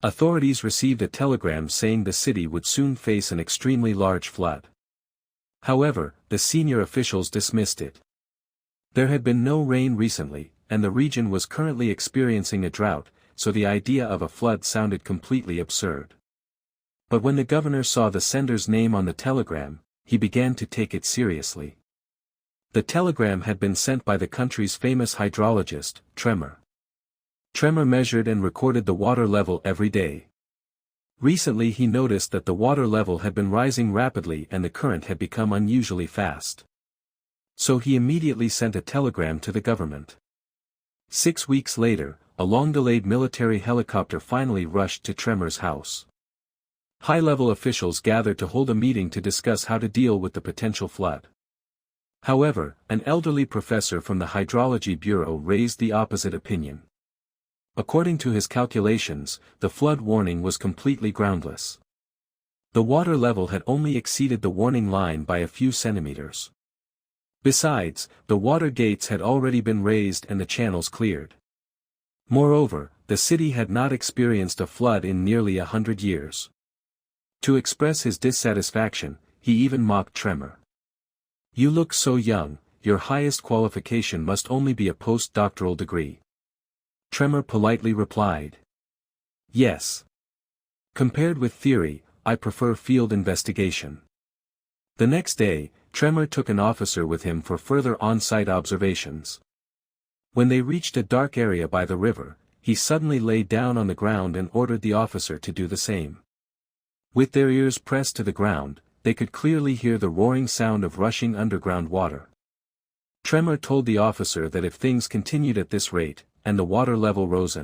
Authorities received a telegram saying the city would soon face an extremely large flood. However, the senior officials dismissed it. There had been no rain recently, and the region was currently experiencing a drought, so the idea of a flood sounded completely absurd. But when the governor saw the sender's name on the telegram, he began to take it seriously. The telegram had been sent by the country's famous hydrologist, Tremor. Tremor measured and recorded the water level every day. Recently he noticed that the water level had been rising rapidly and the current had become unusually fast. So he immediately sent a telegram to the government. 6 weeks later, a long-delayed military helicopter finally rushed to Tremor's house. High-level officials gathered to hold a meeting to discuss how to deal with the potential flood. However, an elderly professor from the Hydrology Bureau raised the opposite opinion. According to his calculations, the flood warning was completely groundless. The water level had only exceeded the warning line by a few centimeters. Besides, the water gates had already been raised and the channels cleared. Moreover, the city had not experienced a flood in nearly 100 years. To express his dissatisfaction, he even mocked Tremor. "You look so young, your highest qualification must only be a postdoctoral degree." Tremor politely replied, "Yes. Compared with theory, I prefer field investigation." The next day, Tremor took an officer with him for further on-site observations. When they reached a dark area by the river, he suddenly lay down on the ground and ordered the officer to do the same. With their ears pressed to the ground, they could clearly hear the roaring sound of rushing underground water. Tremor told the officer that if things continued at this rate, and the water level rose